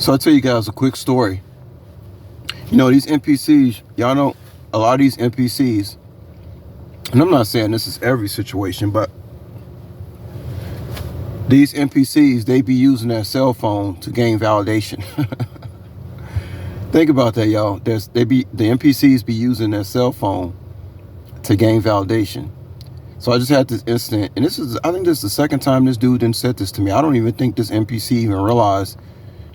So I'll tell you guys a quick story. You know, these NPCs, y'all know a lot of these NPCs, and I'm not saying this is every situation, but these NPCs, they be using their cell phone to gain validation. Think about that, y'all. The NPCs be using their cell phone to gain validation. So I just had this incident, and I think this is the second time this dude didn't said this to me. I don't even think this NPC even realized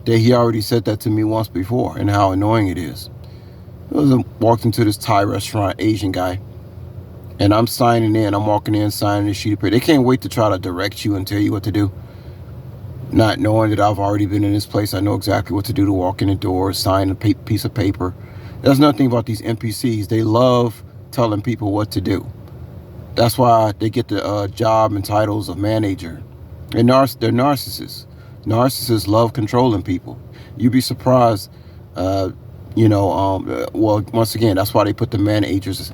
that he already said that to me once before and how annoying it is. I walked into this Thai restaurant, Asian guy, and I'm signing in. I'm walking in, signing this sheet of paper. They can't wait to try to direct you and tell you what to do. Not knowing that I've already been in this place, I know exactly what to do to walk in the door, sign a piece of paper. There's nothing about these NPCs. They love telling people what to do. That's why they get the job and titles of manager. And they're narcissists. Narcissists love controlling people. You'd be surprised, well, once again, that's why they put the managers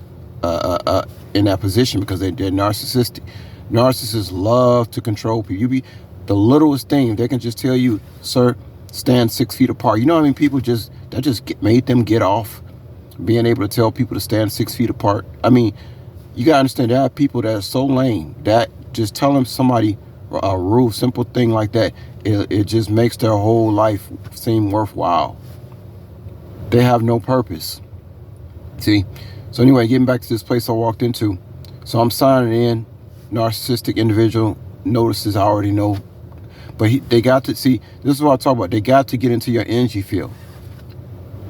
in that position, because they're narcissistic. Narcissists love to control people. The littlest thing, they can just tell you, sir, stand 6 feet apart. You know what I mean? People made them get off being able to tell people to stand 6 feet apart. I mean, you gotta understand, there are people that are so lame that just telling somebody a real simple thing like that, it just makes their whole life seem worthwhile. They have no purpose. See? So anyway, getting back to this place I walked into. So I'm signing in. Narcissistic individual notices I already know. But they got to, see, this is what I talk about. They got to get into your energy field.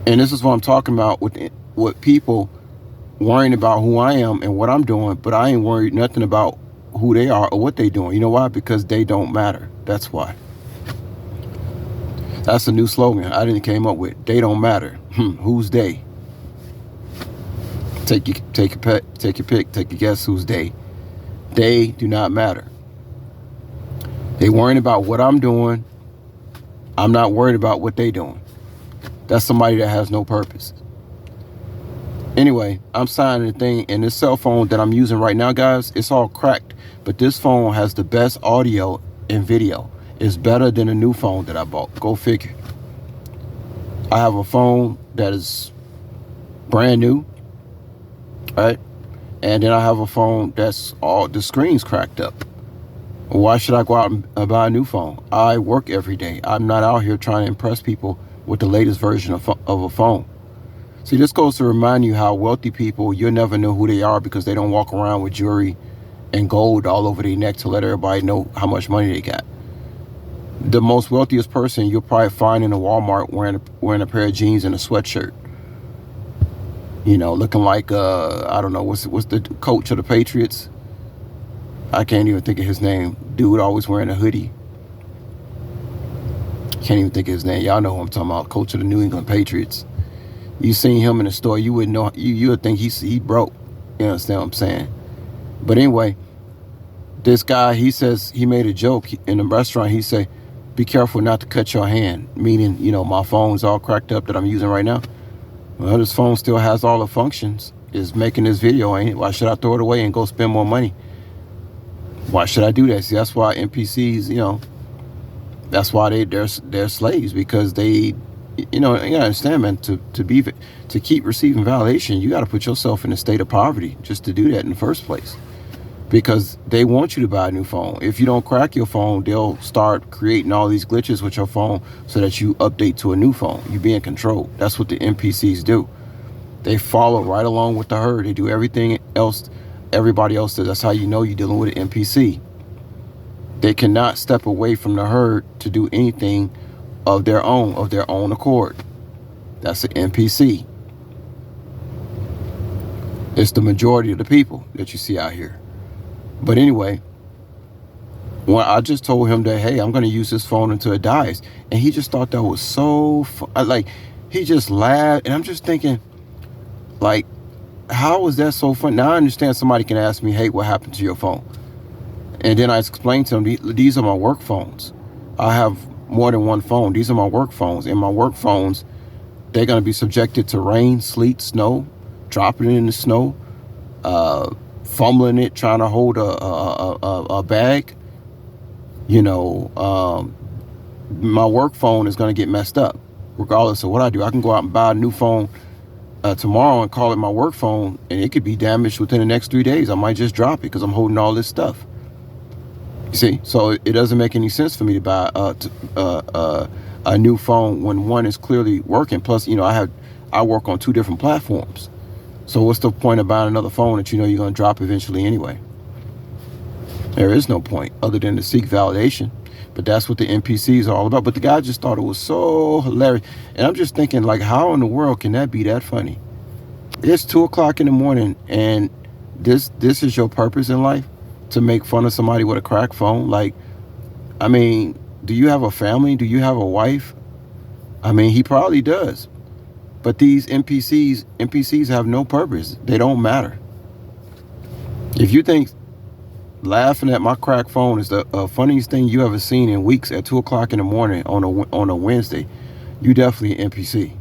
And this is what I'm talking about with people worrying about who I am and what I'm doing, but I ain't worried nothing about who they are or what they doing. You know why? Because they don't matter. That's why. That's a new slogan I didn't came up with. They don't matter. Who's they? Take your pick. Take a guess who's they. They do not matter. They worrying about what I'm doing. I'm not worried about what they doing. That's somebody that has no purpose. Anyway, I'm signing the thing, and this cell phone that I'm using right now, guys, it's all cracked. But this phone has the best audio and video. It's better than a new phone that I bought. Go figure. I have a phone that is brand new, right? And then I have a phone that's all the screen's cracked up. Why should I go out and buy a new phone? I work every day. I'm not out here trying to impress people with the latest version of a phone. See, this goes to remind you how wealthy people, you'll never know who they are because they don't walk around with jewelry and gold all over their neck to let everybody know how much money they got. The most wealthiest person you'll probably find in a Walmart wearing a pair of jeans and a sweatshirt. You know, looking like, I don't know, what's the coach of the Patriots? I can't even think of his name. Dude always wearing a hoodie. Can't even think of his name. Y'all know who I'm talking about. Coach of the New England Patriots. You seen him in the store, you wouldn't know. You would think he broke. You understand what I'm saying? But anyway, this guy, he says, he made a joke in the restaurant. He said, be careful not to cut your hand. Meaning, you know, my phone's all cracked up that I'm using right now. Well, this phone still has all the functions. It's making this video, ain't it? Why should I throw it away and go spend more money? Why should I do that? See, that's why NPCs, you know, that's why they're slaves, because they, you know, you gotta understand, man, to keep receiving validation, you gotta put yourself in a state of poverty just to do that in the first place. Because they want you to buy a new phone. If you don't crack your phone, they'll start creating all these glitches with your phone so that you update to a new phone. You be in control. That's what the NPCs do. They follow right along with the herd. They do everything else everybody else does. That's how you know you're dealing with an NPC. They cannot step away from the herd to do anything of their own accord. That's an NPC. It's the majority of the people that you see out here. But anyway, when I just told him that, hey, I'm going to use this phone until it dies, and he just thought that was so like, he just laughed, and I'm just thinking, like, how is that so fun? Now I understand somebody can ask me, hey, what happened to your phone? And then I explained to them, these are my work phones. I have more than one phone. These are my work phones. And my work phones, they're going to be subjected to rain, sleet, snow, dropping it in the snow, fumbling it, trying to hold a bag, you know, my work phone is going to get messed up regardless of what I do. I can go out and buy a new phone tomorrow and call it my work phone, and it could be damaged within the next 3 days. I might just drop it because I'm holding all this stuff. You see, so it doesn't make any sense for me to buy a new phone when one is clearly working. Plus, I work on 2 different platforms. So what's the point of buying another phone that you know you're going to drop eventually anyway? There is no point other than to seek validation. But that's what the NPCs are all about. But the guy just thought it was so hilarious. And I'm just thinking, like, how in the world can that be that funny? It's 2 o'clock in the morning, and this is your purpose in life? To make fun of somebody with a cracked phone? Like, I mean, do you have a family? Do you have a wife? I mean, he probably does. But these NPCs have no purpose. They don't matter. If you think laughing at my cracked phone is the funniest thing you ever seen in weeks at 2 o'clock in the morning on a Wednesday, you definitely an NPC.